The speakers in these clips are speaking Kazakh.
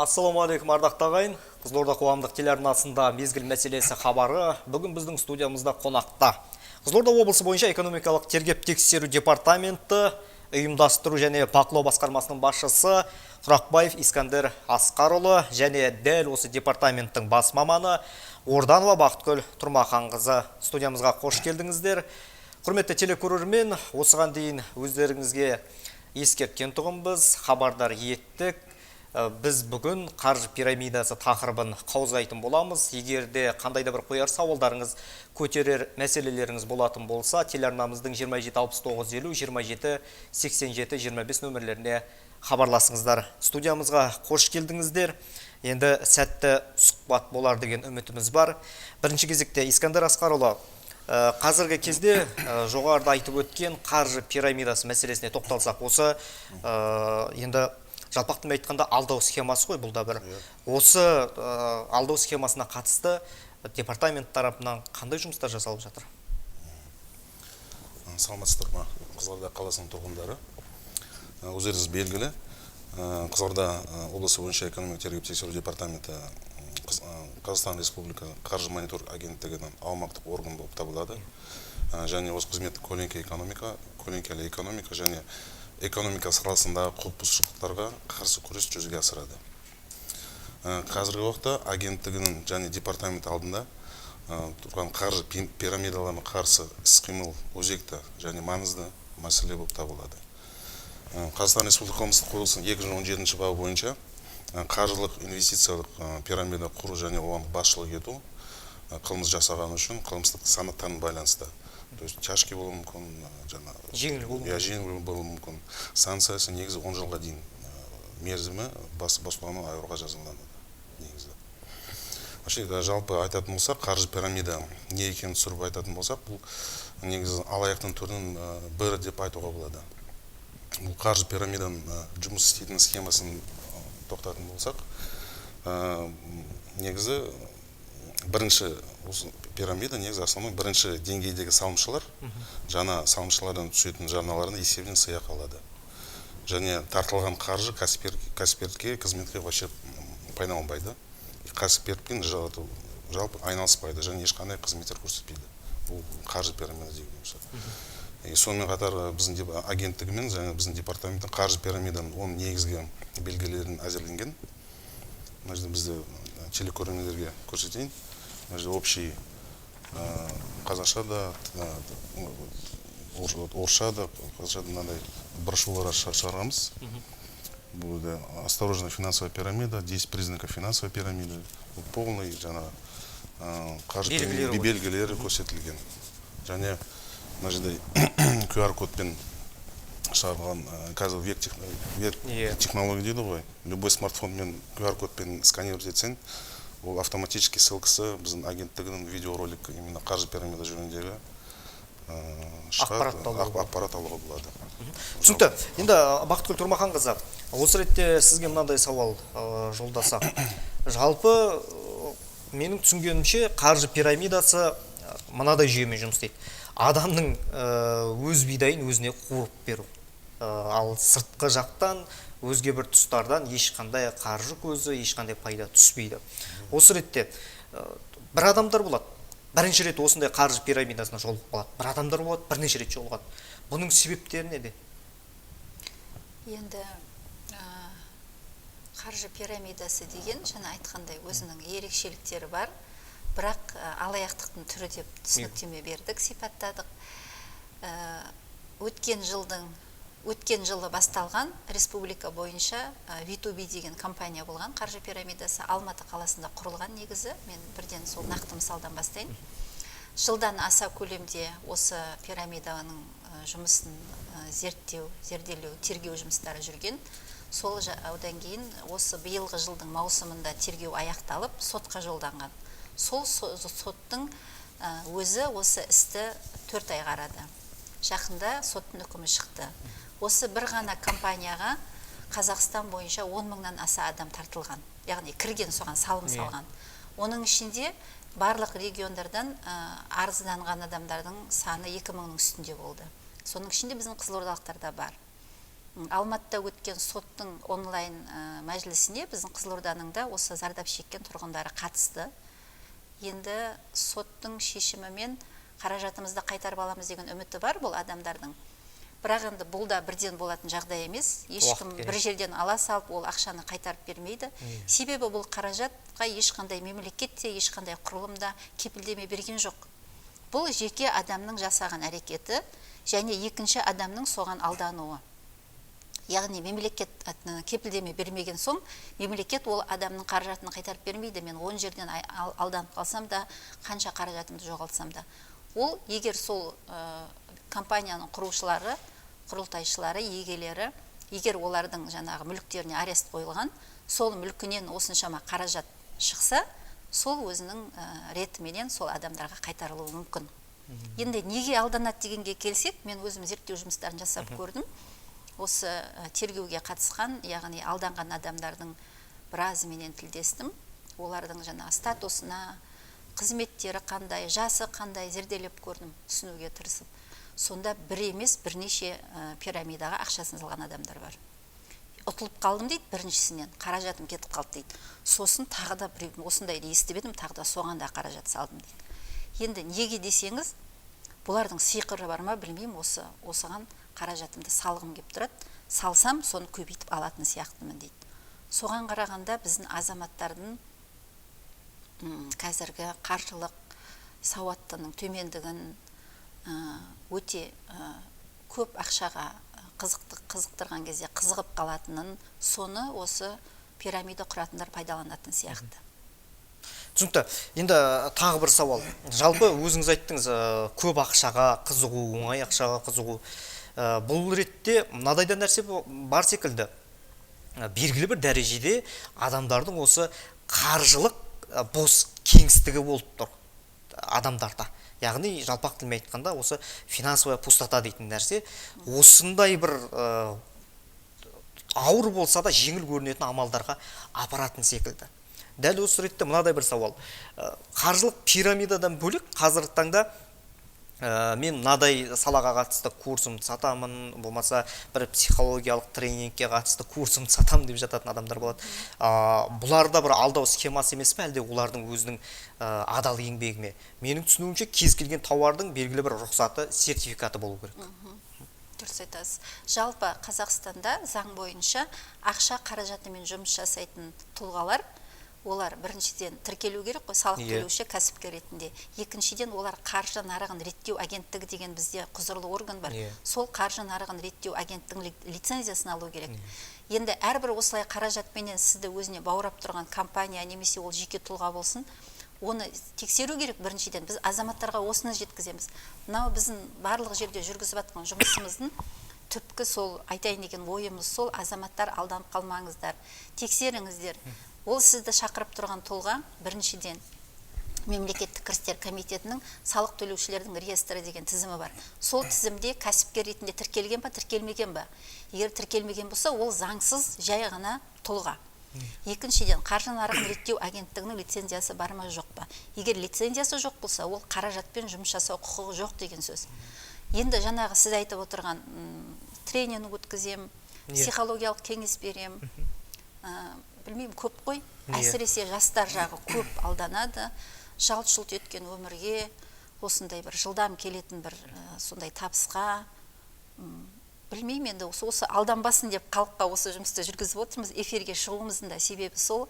Ассалаумағалейкум ардақты ағайын. Қызылорда қоғамдық телеарнасында мезгіл мәселесі хабары бүгін біздің студиямызда қонақта. Қызылорда облысы бойынша экономикалық тергеп-тексеру департаменті ұйымдастыру және бақылау басқармасының басшысы Құрақбаев Искандер Асқарұлы және дәл осы департаменттің бас маманы Орданова Бақытгүл Тұрмаханқызы. Студиямызға қош келдіңіздер. Құрметті телекөрермен, осыған дейін өздеріңізге ескерткен тұғынбыз, хабардар еттік. Біз бүгін қаржы пирамидасы тақырыбын қаузайтын боламыз. Егерде қандайда бір қояр сауалдарыңыз, көтерер мәселелеріңіз болатын болса, телеарнамыздың 276950 278725 нөмірлеріне хабарласыңыздар. Студиямызға қош келдіңіздер. Енді сәтті сұхбат болар деген үмітіміз бар. Бірінші кезекте Искандер Асқарұлы, қазіргі кезде жоғарыда айтып өткен қаржы пирамидасы мәселесіне тоқталсақ, осы енді жалпақтың айтқанда алдау схемасы ғой, бұл да бір. Осы алдау схемасына қатысты департамент тарапынан қандай жұмыстар жасалып жатыр? Саламатсыздар ма, Қызылорда қаласының тұрғындары. Өздеріңіз белгілі, Қызылорда облысы бойынша экономика тергеп-тексеру департаменті Қазақстан Республика қаржы монитор агенттігінің аумақтық орган болып табылады. Және осы қызмет көлеңкелі экономика және экономика саласындағы құқық бұзушылықтарға қарсы күрес жүзеге асырады. Қазіргі уақытта агенттігінің және департамент алдында тұрған қаржы пирамидаларына қарсы іс-қимыл өзекті және маңызды мәселе болып табылады. Қазақстан Республика қылмыстық кодексінің 217 бабы бойынша қаржылық инвестициялық пирамида құру және оған басшылық ету қылмыс жасаған үшін қылмыстық санаттарына байланысты. То есть тяжкий болуы мүмкін, жеңіл болуы мүмкін. Санкциясы негізі 10 жылға дейін мерзімі бостандықтан айыруға жазаланады негізі. Жалпы айтатын болсақ, қаржы пирамида не екенін түсіріп айтатын болсақ, бұл негізі алаяқтың түрінің бірі деп айтуға болады. Бұл қаржы пирамиданың жұмыс істейтін схемасын тоқтатын болсақ, негізі бірінші пирамида негізі основной бірінші деңгейдегі салымшылар жаңа салымшылардан түсетін жарналарына есебінен сыйақы алады. Және тартылған қаржы кәсіпкерге, қызметке вообще пайдаланбайды. Кәсіпкермен жалпы айналыспайды және ешқандай қызметтер көрсетпейді. Бұл қаржы пирамида деген болса. Сонымен қатар біздің агенттігімен және біздің департаменттің қаржы пирамиданың оның негізгі белгілерін әзірленген. Бізді телекөрермендерге көрсетейін. Общий қазақша да, орысша да, қазақша да мынандай брошюралар шығарамыз. Бұл осторожная финансовая пирамида, 10 признаков финансовой пирамиды. Полный жаңа қаржы белгілері көрсетілген. Және мына жерде QR кодпен шығарылған қазір век технология дейді ғой. Любой смартфонмен QR кодпен сканировать етсең, ол автоматически ссылкасы біздің агенттігінің видеоролик именно қаржы пирамида жөніндегі ақпарат алуға болады. Түсінікті. Енді Бақытгүл Тұрмаханқызы, осы ретте сізге мынандай сауал жолдасақ. Жалпы менің түсінгенімше қаржы пирамидасы мынадай жүйемен жұмыс істейді. Адамның өз бидайын өзіне қуырып беру. Ал сыртқы жақтан өзге бір тұстардан ешқандай қаржы көзі, ешқандай пайда түспейді. Осы ретте бір адамдар болады. Бірінші рет осындай қаржы пирамидасына жолығып қалады. Бір адамдар болады, бірнеше рет жолығады. Бұның себептері неде? Енді қаржы пирамидасы деген жаңа айтқандай өзінің ерекшеліктері бар. Бірақ алаяқтықтың түрі деп түсініктеме бердік, сипаттадық. Өткен жылы басталған республика бойынша V2B деген компания болған. Қаржы пирамидасы Алматы қаласында құрылған негізі. Мен бірден сол нақты мысалдан бастайын. Жылдан аса көлемде осы пирамиданың жұмысын зерделеу, тергеу жұмыстары жүрген. Сол одан кейін осы биылғы жылдың маусымында тергеу аяқталып, сотқа жолданған. Сол соттың өзі осы істі 4 ай қарады. Жақында соттың үкімі шықты. Осы бір ғана компанияға Қазақстан бойынша 10 мыңнан аса адам тартылған. Яғни кірген соған салым салған. Оның ішінде барлық региондардан арызданған адамдардың саны 2 мыңның үстінде болды. Соның ішінде біздің қызылордалықтар да бар. Алматыда өткен соттың онлайн мәжілісіне біздің Қызылорданың да осы зардап шеккен тұрғындары қатысты. Енді соттың шешімімен қаражатымызды қайтарып аламыз деген үміті бар бұл адамдардың. Бірақ енді бұл да бірден болатын жағдай емес. Ешкім бір жерден ала салып ол ақшаны қайтарып бермейді. Себебі бұл қаражатқа ешқандай мемлекетте, ешқандай құрылымда кепілдеме берген жоқ. Бұл жеке адамның жасаған әрекеті және екінші адамның соған алдануы. Яғни мемлекет кепілдеме бермеген соң, мемлекет ол адамның қаражатын қайтарып бермейді. Мен 10 жерден алданып қалсам да, қанша қаражатымды жоғалтсам да. Ол егер сол компанияның құрушылары, құрылтайшылары, егелері, егер олардың жаңағы мүліктеріне арест қойылған, сол мүлкінен осыншама қаражат шықса, сол өзінің ретіменен сол адамдарға қайтарылуы мүмкін. Енді неге алданады дегенге келсек, мен өзім зерттеу жұмыстарын жасап көрдім. Осы тергеуге қатысқан, яғни алданған адамдардың біразыменен тілдестім. Олардың жаңа статусына, қызметтері қандай, жасы қандай зерделеп көрдім, түсінуге тырысып. Сонда бір емес, бірнеше пирамидаға ақшасын салған адамдар бар. Ұтылып қалдым дейді, біріншісінен қаражатым кетіп қалды дейді. Сосын тағы да бір осындайды естіп едім, тағы да соған да қаражат салдым дейді. Енді неге десеңіз, бұлардың сиқыры бар ма, білмеймін, осыған қаражатымды салғым кеп тұрады. Салсам, соны көбейтіп алатын сияқтымын дейді. Соған қарағанда біздің азаматтардың қазіргі қаржылық сауаттының төмендігін өте көп ақшаға қызықтырған кезде қызығып қалатынын, соны осы пирамида құратындар пайдаланатын сияқты. Түсінікті. Енді тағы бір сауал. Жалпы өзіңіз айттыңыз, көп ақшаға қызығу, оңай ақшаға қызығу. Бұл ретте мынадай да нәрсе бар секілді. Белгілі бір дәрежеде адамдардың осы қаржылық бос кеңістігі болып тұр адамдарда. Яғни жалпақ тілмен айтқанда осы финансовая пустота дейтін нәрсе осындай бір ауыр болса да жеңіл көрінетін амалдарға апаратын секілді. Дәл осы ретте мынадай бір сауал. Қаржылық пирамидадан бөлек қазіргі таңда мен мынадай салаға қатысты курсымды сатамын, болмаса бір психологиялық тренингке қатысты курсымды сатамын деп жататын адамдар болады. Бұларда бір алдау схемасы емес пе, әлде олардың өзінің адал еңбегіме? Менің түсінуімше кез келген тауардың белгілі бір рұқсаты, сертификаты болу керек. Дұрыс айтасыз. Жалпы Қазақстанда заң бойынша ақша қаражатымен жұмыс жасайтын тұлғалар, олар біріншіден тіркелу керек қой, салық төлеуші кәсіпкер ретінде. Екіншіден олар қаржы нарығын реттеу агенттігі деген бізде құзырлы орган бар. Сол қаржы нарығын реттеу агенттігінің лицензиясын алу керек. Енді әрбір осылай қаражатпенен сізді өзіне баурап тұрған компания немесе ол жеке тұлға болсын, оны тексеру керек. Біріншіден біз азаматтарға осыны жеткіземіз. Мынау біздің барлық жерде жүргізіп жатқан жұмысымыздың түпкі сол айтайын деген ойымыз сол: азаматтар алданып қалмаңыздар, тексеріңіздер. Ол сізді шақырып тұрған тұлға біріншіден мемлекеттік кірістер комитетінің салық төлеушілердің реестрі деген тізімі бар. Сол тізімде кәсіпкер ретінде тіркелген ба, тіркелмеген ба? Егер тіркелмеген болса, ол заңсыз жай ғана тұлға. Екіншіден, қаржы нарығын реттеу агенттігінің лицензиясы бар ма, жоқ па? Егер лицензиясы жоқ болса, ол қаражатпен жұмыс жасау құқығы жоқ деген сөз. Енді жаңағы сіз айтып отырған тренинг өткізем, психологиялық кеңес берем, білмеймін, көп қой. Әсіресе жастар жағы көп алданады. Жалт-жұлт еткен өмірге, осындай бір жылдам келетін бір сондай табысқа, білмеймін, енді осы алданбасын деп халыққа осы жұмысты жүргізіп отырмыз. Эфирге шығуымыздың да себебі сол: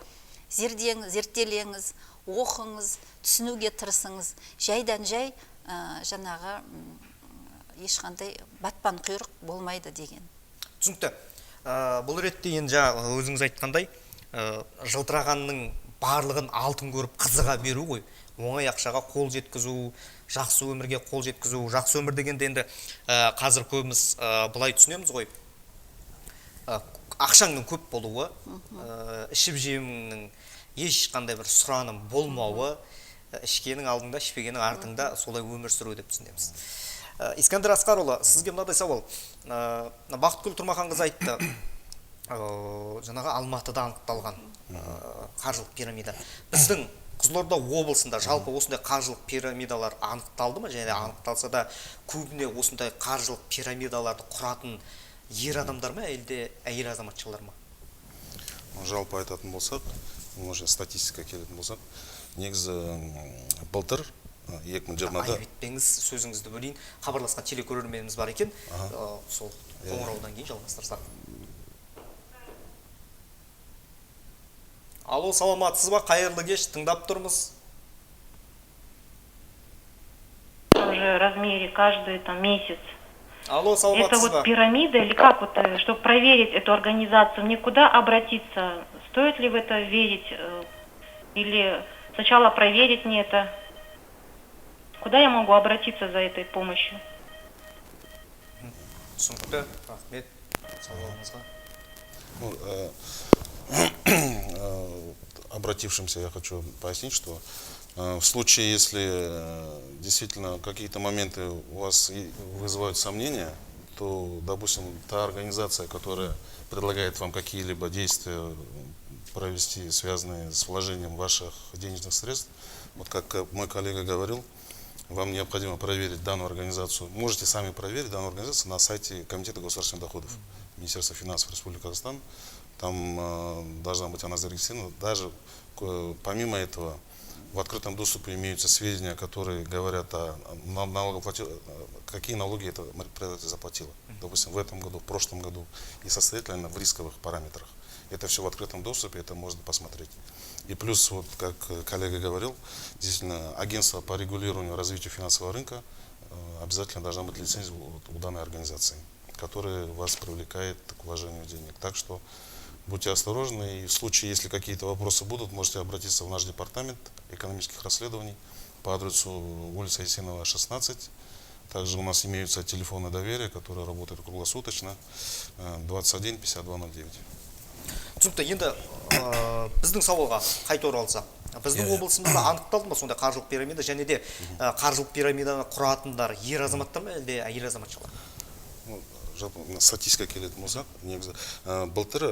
зерттелеңіз, оқыңыз, түсінуге тырысыңыз. Жайдан жай жаңағы ешқандай батпан құйрық болмайды деген. Түсінікті. Бұл ретте енді жаңа өзіңіз айтқандай, жылтырағанның барлығын алтын көріп қызыға беру ғой. Оңай ақшаға қол жеткізу, жақсы өмірге қол жеткізу. Жақсы өмір дегенде енді қазір көбіміз бұлай түсінеміз ғой. Ақшаңның көп болуы, ішіп жеміңнің ешқандай бір сұраным болмауы, ішкенің алдыңда, ішпегенің артыңда солай өмір сүру деп түсінеміз. Искандер Асқарұлы, сізге мынадай сауал. Бақытгүл Тұрмаханқызы айтты, жаңағы Алматыда анықталған қаржылық пирамида. Біздің Қызылорда облысында жалпы осындай қаржылық пирамидалар анықталды ма? Және анықталса да көбіне осындай қаржылық пирамидаларды құратын ер адамдар ма, әлде әйел азаматшалар ма? Жалпы айтатын болсақ, уже статистика келетін болсақ, негізі былтыр 2020-да Айтпеңіз, сөзіңізді бөлейін. Хабарласқан телекөрерменіміз бар екен. Сол қоңыраудан кейін жалғастырсақ. Алло, саламатсыз ба? Қайырлы кеш, тыңдап тұрмыз. Уже размере каждый там месяц. Алло, Это саламатсыз вот ба? пирамида или как вот, чтобы проверить эту организацию, мне куда обратиться? Стоит ли в это верить? Или сначала проверить мне это? Куда я могу обратиться за этой помощью? Түсінікті, рахмет. Сауалыңызға. Обратившимся я хочу пояснить, что в случае, если действительно какие-то моменты у вас вызывают сомнения, то, допустим, та организация, которая предлагает вам какие-либо действия провести, связанные с вложением ваших денежных средств, вот как мой коллега говорил, вам необходимо проверить данную организацию. Можете сами проверить данную организацию на сайте Комитета государственных доходов Министерства финансов Республики Казахстан. Там должна быть она зарегистрирована. Даже помимо этого, в открытом доступе имеются сведения, которые говорят о какие налоги это предприятие заплатило. Допустим, в этом году, в прошлом году, и состоятельно в рисковых параметрах. Это все в открытом доступе, это можно посмотреть. И плюс, вот как коллега говорил, действительно, агентство по регулированию и развитию финансового рынка обязательно должна быть лицензия у данной организации, которая вас привлекает к вложению денег. Так что будьте осторожны, и в случае, если какие-то вопросы будут, можете обратиться в наш департамент экономических расследований по адресу улица Есенова, 16. Также у нас имеются телефоны доверия, которые работают круглосуточно, 21 5209. Түсінікті, енді біздің сауалға қайта оралсақ. Біздің облысымызда анықталды ма сондай қаржылық пирамида, және де қаржылық пирамиданы құратындар ер азаматтар ма, әлде әйел азаматшалар? Статистика келетін болсақ, негізі былтыр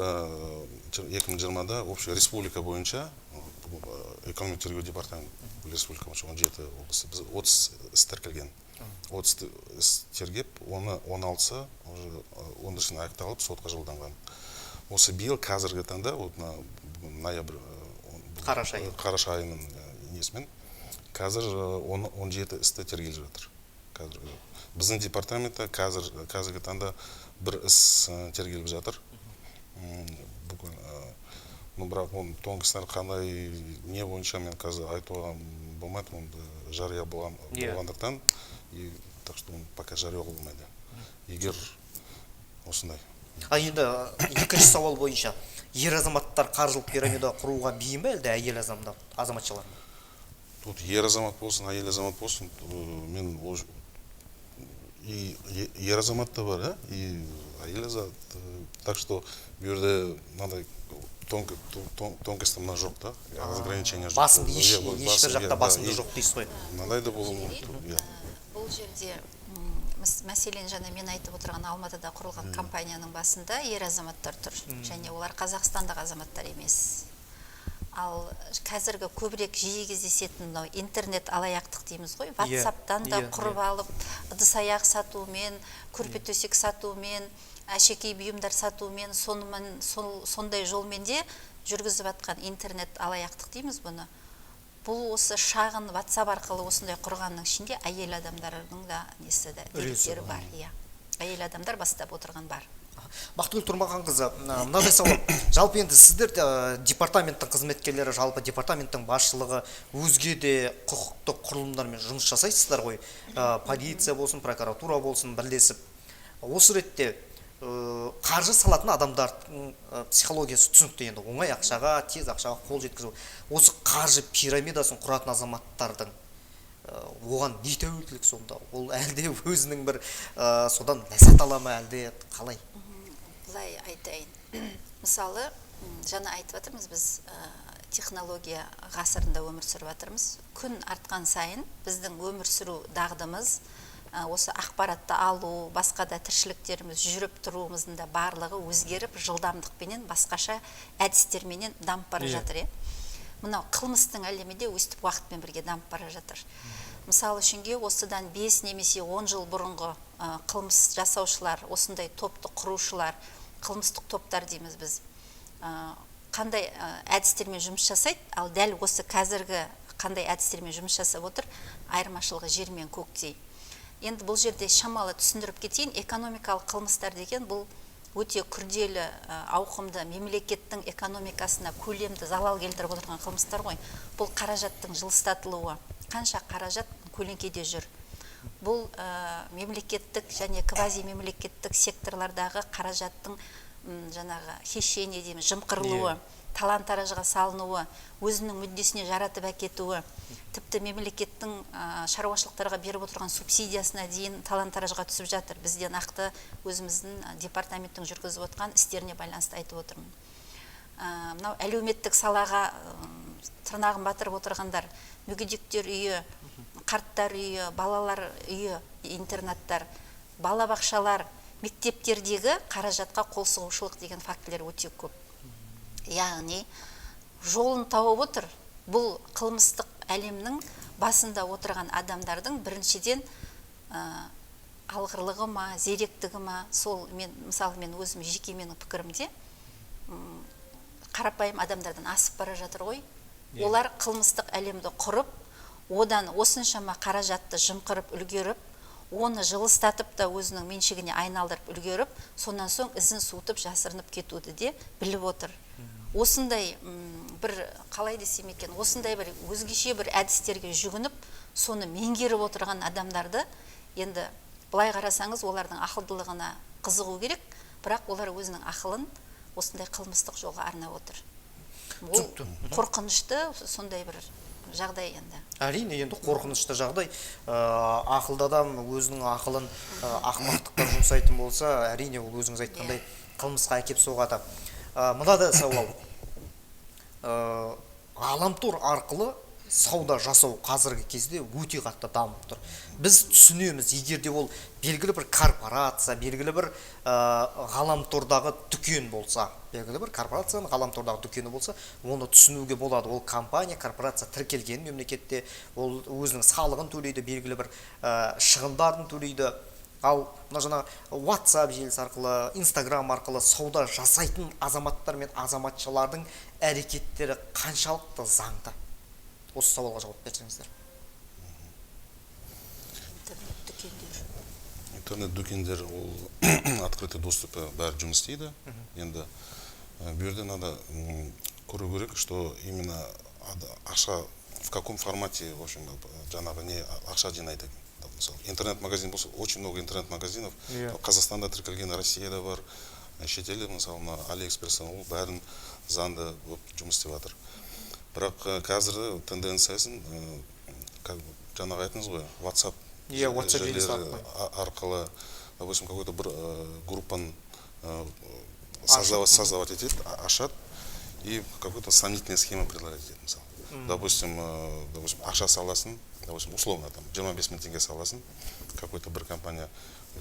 2020-да общая республика бойынша экономика тергеу департаменті республика бойынша 17 облысы, біз 30 іс тіркелген. 30 іс тергеп, 16-сы өндірісін аяқталып сотқа жолданған. Осы биыл қазіргі таңда, ноябрь, қараша айының несімен, қазір 17 істі тергеліп жатыр. Біздің департаментта қазіргі таңда бір іс тергеліп жатыр. Бірақ оның тоңғысынан қандай не бойынша мен қазір айтуға болмайды, оны жария болғандықтан, так что оны пока жария болмайды. Егер осындай. Енді екінші сауал бойынша, ер азаматтар қаржылық пирамида құруға бейім бе, әлде әйел азаматшалар ма? Тут ер азамат болсын, әйел азамат болсын, мен и ер азамат та бар, и әйел азамат. Так что бұл жерде мынандай тонкости мына жоқ та, ограничения жоқ. Басында ешбір жақта басында жоқ дейсіз ғой. Мынандай да болуы мүмкін. Бұл жерде мәселен жаңа мен айтып отырған Алматыда құрылған компанияның басында ер азаматтар тұр, және олар қазақстандық азаматтар емес. Ал қазіргі көбірек жиі кездесетін интернет алаяқтық дейміз ғой, WhatsApp-тан да құрып алып, ыдыс-аяқ сатумен, көрпе-төсек сатумен, әшекей бұйымдар сатумен, сондай жолмен де жүргізіп жатқан интернет алаяқтық дейміз бұны. Бұл осы шағын WhatsApp арқылы осындай құрғанның ішінде әйел адамдардың да деректері бар. Әйел адамдар бастап отырған бар. Бақтыгүл Тұрмағанқызы, мынадай сауал. Жалпы енді сіздер департаменттің қызметкерлері, жалпы департаменттің басшылығы өзге де құқықтық құрылымдармен жұмыс жасайсыздар ғой. Полиция болсын, прокуратура болсын, бірлесіп. Осы ретте қаржы салатын адамдардың психологиясы түсінікті, енді оңай ақшаға, тез ақшаға қол жеткізу. Осы қаржы пирамидасын құратын азаматтардың оған не тәуелділік сонда? Ол әлде өзінің бір содан ләззат ала ма, әлде қалай? Былай айтайын. Мысалы, жаңа айтып жатырмыз, біз технология ғасырында өмір сүріп жатырмыз. Күн артқан сайын біздің өмір сүру дағдымыз, осы ақпаратты алу, басқа да тіршіліктеріміз жүріп тұруымыздың да барлығы өзгеріп, жылдамдықпенен, басқаша әдістерменен дамып бара жатыр. мынау қылмыстың әлемі де өстіп уақытпен бірге дамып бара жатыр. Мысалы үшінге осыдан 5 немесе 10 жыл бұрынғы қылмыс жасаушылар, осындай топты құрушылар, қылмыстық топтар дейміз біз, қандай әдістермен жұмыс жасайды, ал дәл осы қазіргі қандай әдістермен жұмыс жасап отыр, айырмашылығы жер мен көктей. Енді бұл жерде шамалы түсіндіріп кетейін, экономикалық қылмыстар деген бұл өте күрделі, ауқымды, мемлекеттің экономикасына көлемді залал келтіріп отырған қылмыстар ғой. Бұл қаражаттың жылыстатылуы, қанша қаражат көлеңкеде жүр. Бұл мемлекеттік және квази мемлекеттік секторлардағы қаражаттың жаңағы хищение дейміз, жымқырылуы, талан-таражға салынуы, өзінің мүддесіне жаратып әкетуі, тіпті мемлекеттің шаруашылықтарға беріп отырған субсидиясына дейін талан-таражға түсіп жатыр. Бізде нақты өзіміздің департаменттің жүргізіп отқан істеріне байланысты айтып отырмын. Мынау әлеуметтік салаға тырнағын батырып отырғандар, мүгедектер үйі, қарттар үйі, балалар үйі, интернаттар, балабақшалар, мектептердегі қаражатқа қол сұғушылық деген фактілер өте көп. Яғни жолын тауып отыр. Бұл қылмыстық әлемнің басында отырған адамдардың біріншіден алғырлығы ма, зеректігі ма, сол мысалы мен өзім жеке менің пікірімде қарапайым адамдардан асып бара жатыр ғой. Олар қылмыстық әлемді құрып, одан осыншама қаражатты жымқырып үлгеріп, оны жылыстатып та өзінің меншігіне айналдырып үлгеріп, сонан соң ізін суытып жасырынып кетуді де біліп отыр. Осындай бір, қалай десем екен, осындай бір өзгеше бір әдістерге жүгініп, соны меңгеріп отырған адамдарды, енді былай қарасаңыз, олардың ақылдылығына қызығу керек, бірақ олар өзінің ақылын осындай қылмыстық жолға арнап отыр. Ол қорқынышты сондай бір жағдай енді. Әрине, енді қорқынышты жағдай. Ақылды адам өзінің ақылын ақымақтыққа жұмсайтын болса, әрине ол өзіңіз айтқандай қылмысқа әкеп соғады. Мынада сауал. Ғаламтор арқылы сауда жасау қазіргі кезде өте қатты дамып тұр. Біз түсінеміз, егерде ол белгілі бір корпорация, белгілі бір ғаламтордағы дүкен болса, белгілі бір корпорацияның ғаламтордағы дүкені болса, оны түсінуге болады. Ол компания, корпорация тіркелген мемлекетте, ол өзінің салығын төлейді, белгілі бір шығындарын төлейді. Ал жаңа WhatsApp желісі арқылы, Instagram арқылы сауда жасайтын азаматтар мен азаматшалардың әрекеттері қаншалықты заңды? Осы сауалға жауап берсеңіздер. Интернет-дүкендер ол открытый доступы бәрі жұмыс істейді. Енді бұл надо көру керек, что именно ақша в каком формате, в общем, жаңағы не ақша жинайды. Интернет-магазин болса, очень много интернет-магазинов. Қазақстанда тіркелген, Россияда бар, шетелде, мысалы, Алиэкспресстен ол бәрін заңды жұмыс істеп жатыр. Бірақ қазір тенденциясын, жаңағы айтыңыз ғой, WhatsApp желілері арқылы, допустим, какой-то бір группаны создавать етеді, ашады, и какой-то сомнительная схема предлагать етеді, мысалы. Допустим, ақша саласын, допустим, условно, 25 мың теңге саласын, какой-то бір компания,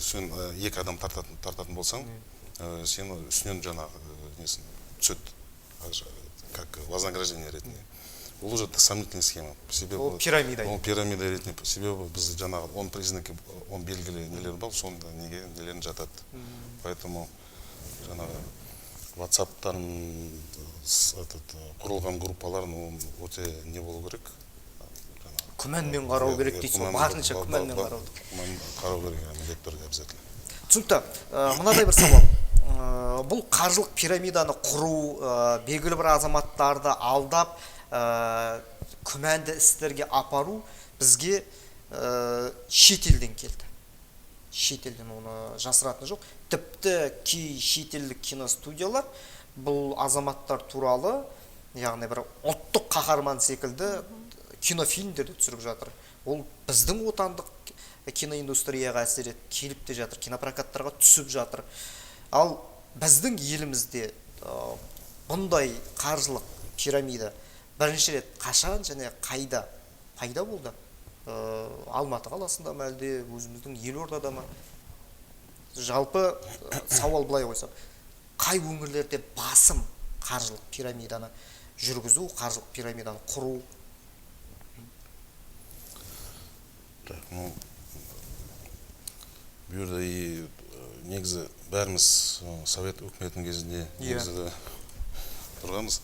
сен екі адам тартатын болсаң, сен үстінен жаңағы түседі, как вознаграждение ретінде. Ол уже сомнительная схема. Ол пирамида. Ол пирамида ретінде. Себебі біз жаңағы, он признаки, он белгілі нелер бар, сонда неге нелерін жатады. Поэтому жаңағы WhatsApp-тарын құрылған группаларын өте не болу керек? Күмәнмен қарау керек дейді, сол барынша күмәнмен қарау керек, міндетті түрде обязательно. Түсінікті, мынадай бір сауал. Бұл қаржылық пирамиданы құру, белгілі бір азаматтарды алдап, күмәнді істерге апару бізге шетелден келді. Шетелден оны жасыратын жоқ. Тіпті кей шетелдік киностудиялар бұл азаматтар туралы, яғни бір ұлттық қаһарман секілді кинофильмдерді түсіріп жатыр. Ол біздің отандық киноиндустрияға әсер етіп келіп те жатыр, кинопрокаттарға түсіп жатыр. Ал біздің елімізде бұндай қаржылық пирамида бірінші рет қашан және қайда пайда болды? Алматы қаласында ма әлде өзіміздің Елордада ма? Жалпы сауал былай қойсақ, қай өңірлерде басым қаржылық пирамиданы жүргізу, қаржылық пирамиданы құру? Так, ну, бұл жерде негізі бәріміз совет үкіметінің кезінде негізі тұрғанбыз.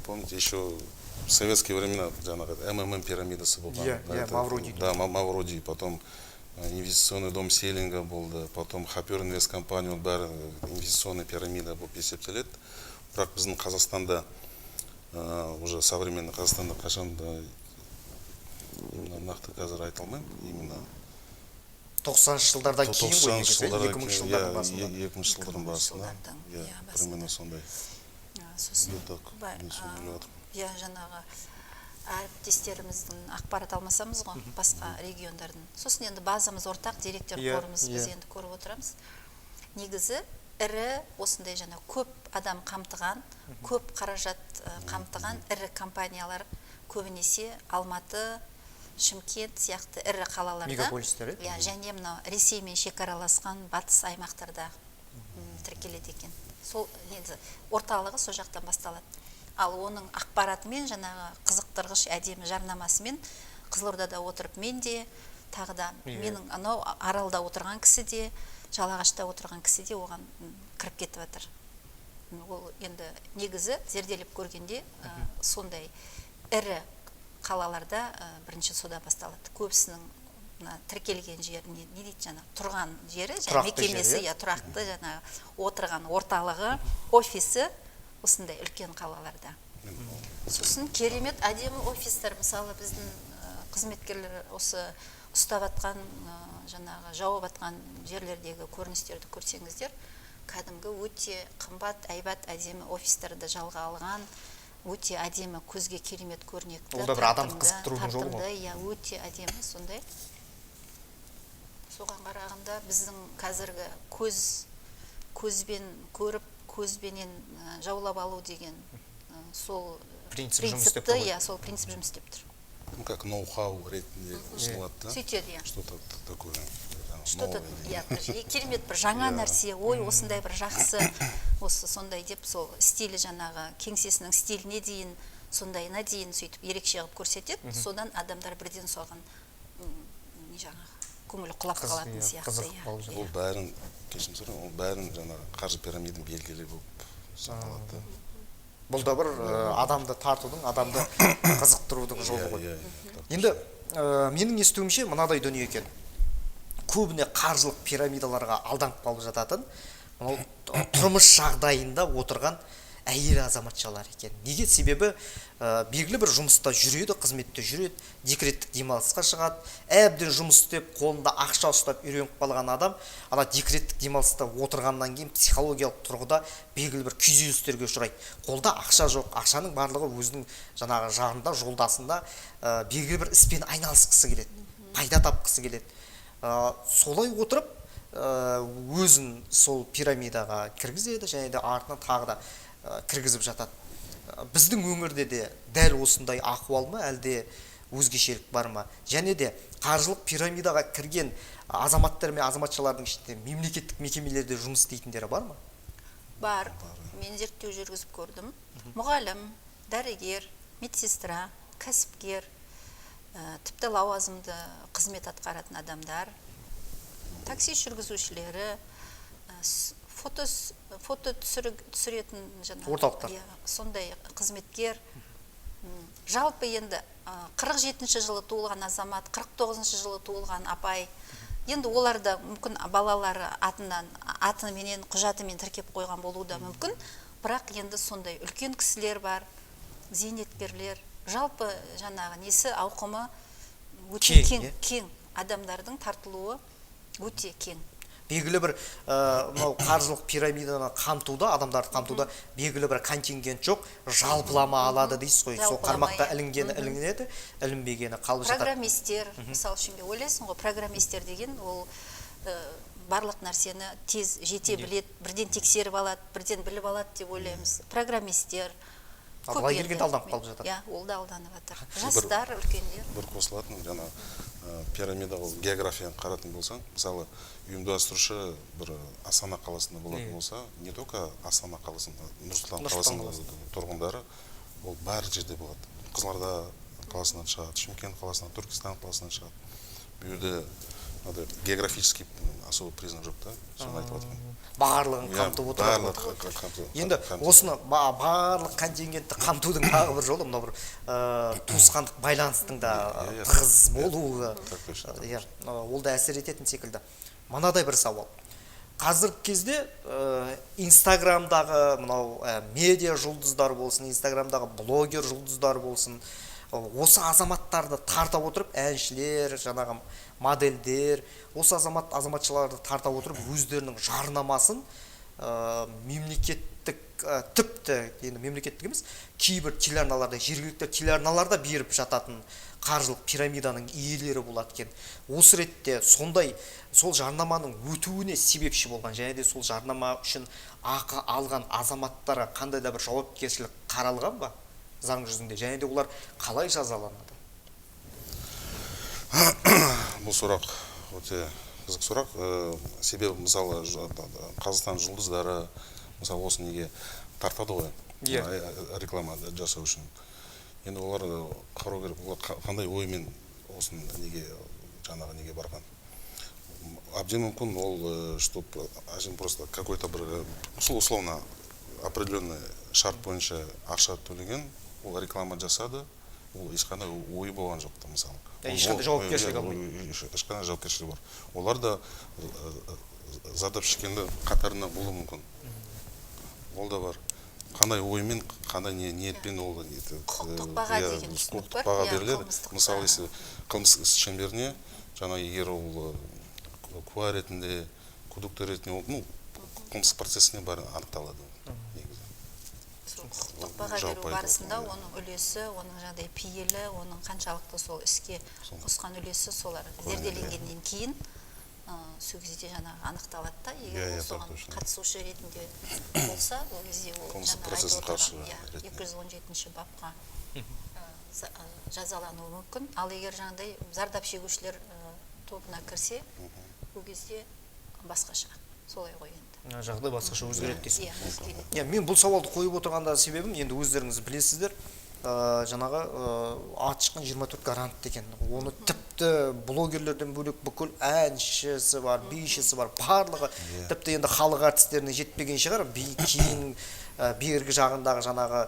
Помните, еще в советские времена жаңағы МММ пирамидасы болған. Мавроди. Да, Мавроди, потом инвестиционный дом Селинга болды, потом Хапер инвест компания, бәрі инвестиционный пирамида болып есептеледі. Бірақ біздің Қазақстанда, уже современный Қазақстанда қашанда именно нақты қазір айта алмаймын, именно 90-шы жылдардан кейін ғой, 2000 жылдардың басында. 2000 жылдардың басында. Примерно сондай. Сосын жаңағы әріптестеріміздің ақпарат алмасамыз ғой, басқа региондардың. Сосын енді базамыз ортақ, директор қорымыз біз енді көріп отырамыз. Негізі ірі осындай жаңа көп адам қамтыған, көп қаражат қамтыған ірі компаниялар көбінесе Алматы, Шымкент сияқты ірі қалаларда, мегаполистер, және мынау Ресеймен шекараласқан батыс аймақтарда тіркеледі екен. Сол орталығы сол жақтан басталады. Ал оның ақпаратымен, жаңағы қызықтырғыш әдемі жарнамасымен Қызылордада отырып мен де, тағы да менің анау Аралда отырған кісі де, Жалағашта отырған кісі де оған кіріп кетіп жатыр. Ол енді негізі зерделеп көргенде сондай ірі қалаларда бірінші сода басталады. Көбісінің тіркелген жері, не дейді жаңа, тұрған жері, мекемесі, тұрақты жаңа отырған орталығы, офисі осындай үлкен қалаларда. Сосын керемет әдемі офистер, мысалы біздің қызметкерлер осы ұстап атқан, жаңағы жауап атқан жерлердегі көріністерді көрсеңіздер, кәдімгі өте қымбат, әйбат, әдемі офистерді жалға алған, өте әдемі, көзге керемет көрнекті, ол да бір адамды қызықтырудың жолы ма? Өте әдемі, сондай. Соған қарағанда біздің қазіргі көзбен көріп, көзбенен жаулап алу деген сол принципті, сол принцип жұмыс істеп тұр. Как ноу-хау ретінде ұсынылады, да? Сөйтеді, Что-то такое. Что-то, керемет бір жаңа нәрсе, ой, осындай бір жақсы, осы сондай деп, сол стилі жаңағы, кеңсесінің стиліне дейін, сондайына дейін сөйтіп ерекше қылып көрсетеді, содан адамдар бірден соған көңілі құлап қалатын сияқты. Ол бәрін, кешім сұрайын, ол бәрін жаңағы қаржы пирамиданың белгілі болып саналады. Бұл да бір адамды тартудың, адамды қызықтырудың жолы ғой. Енді менің естуімше мынадай дүние екен. Көбіне қаржылық пирамидаларға алданып қалып жататын, тұрмыс жағдайында отырған әйел азаматшалар екен. Неге? Себебі белгілі бір жұмыста жүреді, қызметте жүреді, декреттік демалысқа шығады, әбден жұмыс істеп, қолында ақша ұстап үйреніп қалған адам, ана декреттік демалыста отырғаннан кейін психологиялық тұрғыда белгілі бір күйзелістерге ұшырайды. Қолда ақша жоқ, ақшаның барлығы өзінің жаңағы жағында, жолдасында белгілі бір іспен айналысқысы келеді, пайда тапқысы келеді. Солай отырып, өзін сол пирамидаға кіргізеді, және де артынан тағы да кіргізіп жатады. Біздің өңірде де дәл осындай ахуал ма, әлде өзгешелік бар ма? Және де қаржылық пирамидаға кірген азаматтар мен азаматшалардың ішінде мемлекеттік мекемелерде жұмыс істейтіндері бар ма? Бар. Мен зерттеу жүргізіп көрдім. Мұғалім, дәрігер, медсестра, кәсіпкер, тіпті лауазымды қызмет атқаратын адамдар, такси жүргізушілері, фото түсіретін орталықтар. Сондай қызметкер. Жалпы енді 47-ші жылы туылған азамат, 49-ші жылы туылған апай, енді оларда мүмкін балалары атыменен, құжатымен тіркеп қойған болуы да мүмкін, бірақ енді сондай үлкен кісілер бар, зейнеткерлер, жалпы жаңағы несі ауқымы өте кең, адамдардың тартылуы өте кең. Белгілі бір қаржылық пирамиданы қамтуда, адамдарды қамтуда белгілі бір контингент жоқ, жалпылама алады дейсіз ғой. Сол қармақта ілінеді, ілінбегені қалып жатады. Программистер, мысалы үшін ойлайсың ғой, программистер деген ол барлық нәрсені тез жете біледі, бірден тексеріп алады, бірден біліп алады деп ойлаймыз. Программистер Былай келгенде алданып қалып жатыр. Ол да алданып жатыр. Жастар, үлкендер. Бір қосылатын, жаңа пирамида ол географияны қаратын болсаң, мысалы ұйымдастырушы бір Астана қаласында болатын болса, не только Астана қаласында, Нұр-Сұлтан қаласында тұрғындары ол барлық жерде болады. Қызылорда қаласынан шығады, Шымкент қаласынан, Түркістан қаласынан шығады. Бұл жерде географический особый признак жоқ та, соны айтып жатырмын. Барлығын қамтып отырады. Енді осыны барлық контингентті қамтудың тағы бір жолы, мынау бір туысқандық байланыстың да тығыз болуы, ол да әсер ететін секілді. Мынадай бір сауал. Қазіргі кезде Инстаграмдағы мынау медиа жұлдыздар болсын, Инстаграмдағы блогер жұлдыздар болсын, осы азаматтарды тарта отырып, әншілер, жаңағы модельдер, осы азаматшыларды тарта отырып, өздерінің жарнамасын мемлекеттік, тіпті, енді мемлекеттік емес, кейбір телеарналарда, жергілікті телеарналарда беріп жататын қаржылық пирамиданың иелері болады екен. Осы ретте сондай сол жарнаманың өтуіне себепші болған, және де сол жарнама үшін ақы алған азаматтарға қандай да бір жауапкершілік қаралған ба заң жүзінде, және де олар қалай жазаланады? Бұл сұрақ өте қызық сұрақ. Себебі мысалы Қазақстан жұлдыздары мысалы осы неге тартады ғой, реклама жасау үшін. Енді олар қарау керек, олар қандай оймен осын неге жаңағы неге барған. Әбден мүмкін ол, чтобы просто какой-то бір условно определенный шарт бойынша ақша төлеген, ол реклама жасады, ол ешқандай ойы болған жоқ та, мысалы. Ешқандай жауапкершілігі болмайды. Ешқандай жауапкершілігі бар. Олар да зардап шеккендер қатарына болуы мүмкін. Ол да бар. Қандай оймен, қандай ниетпен ол құқықтық баға деген түсінік бар. Баға беріледі. Мысалы, если қылмыс іс шеңберіне, жаңа егер ол куә ретінде, күдікті ретінде, қылмыс процесіне бәрі анықталады. Құқықтық баға беру барысында оның үлесі, оның жағдай пейілі, оның қаншалықты сол іске қосқан үлесі солар зерделенгеннен кейін сол кезде жаңағы анықталады да, егер соған қатысушы ретінде болса, ол кезде ол жаңағы айтып отырған 217 бапқа жазалануы мүмкін. Ал егер жаңағыдай зардап шегушілер тобына кірсе, ол кезде басқаша, солай ғой енді. Жағдай басқаша өзгереді дейсің. Мен бұл сауалды қойып отырғанда себебім, енді өздеріңіз білесіздер, жаңағы аты шыққан 24 гарант деген. Оны тіпті блогерлерден бөлек бүкіл әншісі бар, бишісі бар, барлығы тіпті енді халық әртістеріне жетпеген шығар, кейін бергі жағындағы жаңағы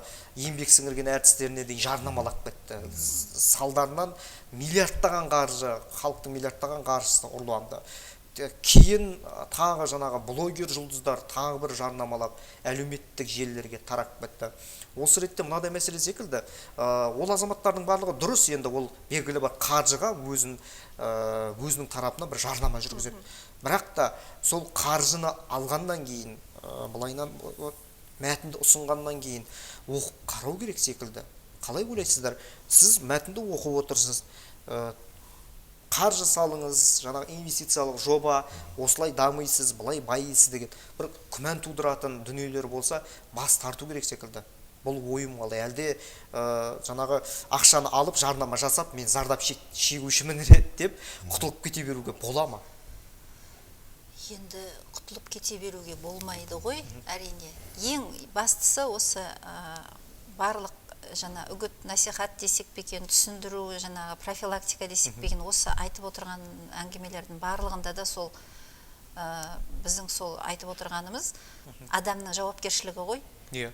еңбек сіңірген әртістеріне дейін жарнамалап кетті. Салдарынан миллиардтаған қаржы, халықтың миллиардтаған қаржысы ұрланды. Кейін тағы жаңағы блогер жұлдыздар тағы бір жарнамалап әлеуметтік желілерге тарап кетті. Осы ретте мынадай мәселе секілді, ол азаматтардың барлығы дұрыс, енді ол белгілі бір қаржыға өзінің тарапына бір жарнама жүргізеді. Бірақ та сол қаржыны алғаннан кейін, былайынан мәтінді ұсынғаннан кейін оқып қарау керек секілді. Қалай ойлайсыздар? Сіз мәтінді оқып отырсыз, қаржы салыңыз, жаңағы инвестициялық жоба, осылай дамайсыз, былай байисыз деген бір күмән тудыратын дүниелер болса, бас тарту керек секілді. Бұл ойым қалай? Әлде жаңағы ақшаны алып, жарнама жасап, мен зардап шегушімін деп құтылып кете беруге бола ма? Енді құтылып кете беруге болмайды ғой, әрине. Ең бастысы осы барлық жаңа үгіт насихат десек бекен, түсіндіру, жаңағы профилактика десек бекен, осы айтып отырған әңгімелердің барлығында да сол біздің сол айтып отырғанымыз адамның жауапкершілігі ғой.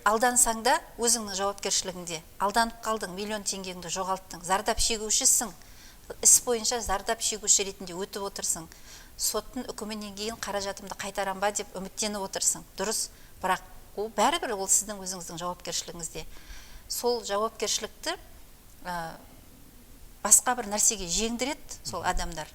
Алдансаң да өзіңнің жауапкершілігіңде. Алданып қалдың, миллион теңгеңді жоғалттың, зардап шегушісің, іс бойынша зардап шегуші ретінде өтіп отырсың. Соттың үкімінен кейін қаражатымды қайтарам ба деп үміттеніп отырсың. Дұрыс, бірақ ол бәрібір ол сіздің өзіңіздің жауапкершілігіңізде. Сол жауапкершілікті басқа бір нәрсеге жеңдіреді сол адамдар.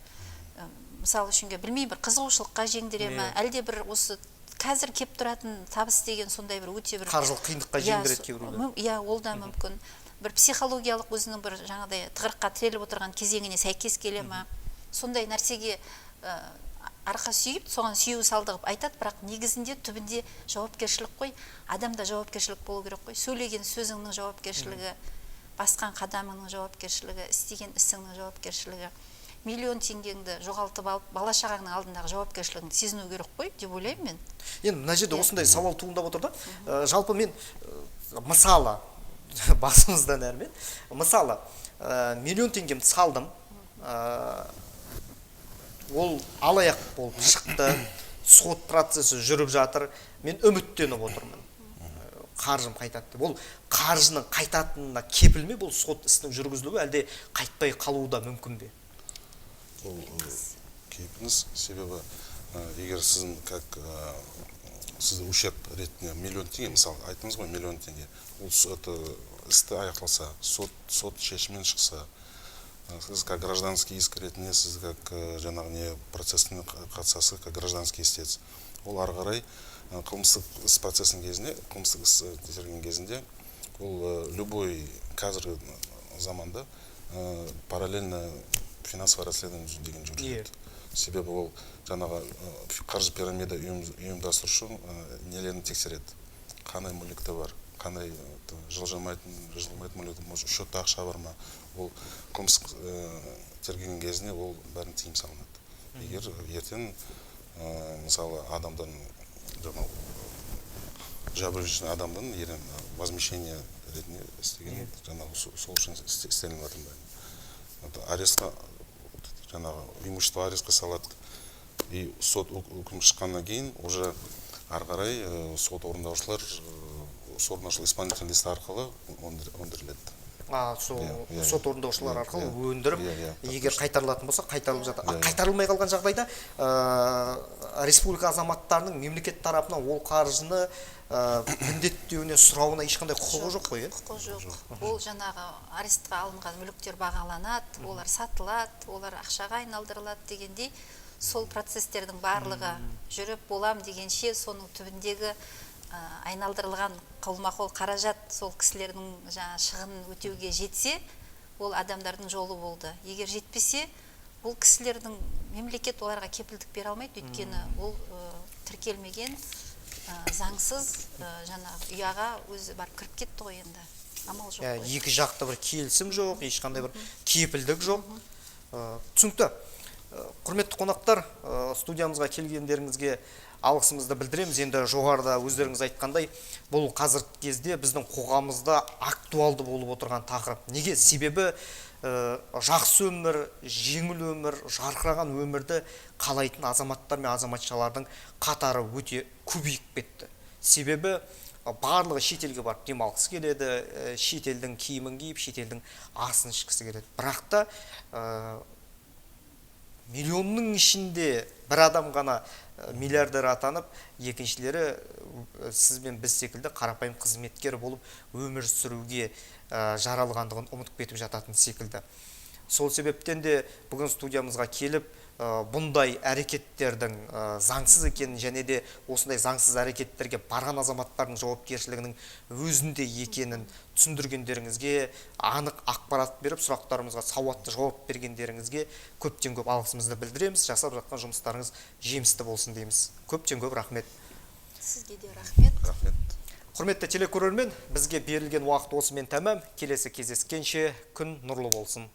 Мысалы үшінге білмей бір қызығушылыққа жеңдіре ме, әлде бір осы қазір кеп тұратын табыс деген сондай бір өте бір қаржылық қиындыққа жеңдіреді кейбіреулер. Иә, ол да мүмкін. Бір психологиялық өзінің бір жаңағыдай тығырыққа тіреліп отырған кезеңіне сәйкес келе ме, сондай нәрсеге арқа сүйіп, соған сүйеу салдығып айтады, бірақ негізінде түбінде жауапкершілік қой, адамда жауапкершілік болу керек қой. Сөйлеген сөзіңнің жауапкершілігі, басқан қадамыңның жауапкершілігі, істеген ісіңнің жауапкершілігі, миллион теңгеңді жоғалтып алып, бала шағаңның алдындағы жауапкершілігіңді сезіну керек қой деп ойлаймын мен. Енді мына жерде осындай сауал туындап отыр да. Жалпы мен мысалы басымыздан әрмен. Мысалы, миллион теңгемді салдым, ол алаяқ болып шықты, сот процесі жүріп жатыр, мен үміттеніп отырмын. Қаржым қайтады деп. Ол қаржының қайтатынына кепіл ме бұл сот ісінің жүргізілуі, әлде қайтпай қалуы да мүмкін бе? Ол кепіліңіз, себебі егер сіздің сізді ущерб ретінде миллион теңге, мысалы айттыңыз ғой миллион теңге, ол істі аяқталса, сот шешіммен шықса, сіз как гражданский иск ретінде сіз как жаңағы не процесіне қатысасыз, как гражданский истец. Ол ары қарай қылмыстық іс процесінің кезінде, қылмыстық іс тергеген кезінде, ол любой қазіргі заманда параллельно финансовое расследование деген жүргізіледі. Себебі ол жаңағы қаржы пирамида ұйымдастырушы нелерін тексереді. Қандай мүлікті бар, қандай жылжымайтын мүлікті, счетта ақша бар ма, ол қылмыстық тергеген кезінде ол бәрін тыйым салынады. Егер ертең мысалы адамдан жәбірленуші адамдан возмещение ретінде істеген жаңағы сол үшін істелініп жатыр. Арестқа жаңағы имущество арестқа салады, и сот үкім шыққаннан кейін уже ары қарай сот орындаушылар исполнительный лист арқылы өндіріледі. Сот орындаушылар арқылы өндіріп, егер қайтарылатын болса, қайтарылып жатыр. Қайтарылмай қалған жағдайда республика азаматтарының мемлекет тарапынан ол қаржыны міндеттеуіне, сұрауына ешқандай құқығы жоқ қой? Құқығы жоқ. Ол жаңағы арестқа алынған мүліктер бағаланады, олар сатылады, олар ақшаға айналдырылады дегендей, сол процестердің барлығы жүріп болам дегенше соның түбіндегі айналдырылған қолма-қол қаражат сол кісілердің шығынын өтеуге жетсе, ол адамдардың жолы болды. Егер жетпесе, бұл кісілердің мемлекет оларға кепілдік бере алмайды, өйткені ол тіркелмеген, заңсыз жаңағы ұяға өзі барып кіріп кетті ғой енді. Амал жоқ қой. Екі жақта бір келісім жоқ, ешқандай бір кепілдік жоқ. Түсінікті. Құрметті қонақтар, студиямызға келгендеріңізге алғысымызды білдіреміз. Енді жоғарыда өздеріңіз айтқандай, бұл қазіргі кезде біздің қоғамымызда актуалды болып отырған тақырып. Неге? Себебі жақсы өмір, жеңіл өмір, жарқыраған өмірді қалайтын азаматтар мен азаматшалардың қатары өте көбейіп кетті. Себебі барлығы шетелге барып демалғысы келеді, шетелдің киімін киіп, шетелдің асын ішкісі келеді. Бірақ та миллионның ішінде бір адам ғана миллиардер атанып, екіншілері сіз бен біз секілді қарапайым қызметкер болып өмір сүруге жаралғандығын ұмытып кетіп жататын секілді. Сол себептен де бүгін студиямызға келіп, бұндай әрекеттердің заңсыз екенін және де осындай заңсыз әрекеттерге барған азаматтардың жауапкершілігінің өзінде екенін түсіндіргендеріңізге, анық ақпарат беріп, сұрақтарымызға сауатты жауап бергендеріңізге көптен көп алғысымызды білдіреміз. Жасап жатқан жұмыстарыңыз жемісті болсын дейміз. Көптен көп рахмет. Сізге де рахмет. Құрметті телекөрермен, бізге берілген уақыт осымен тәмам. Келесі кездескенше күн нұрлы болсын.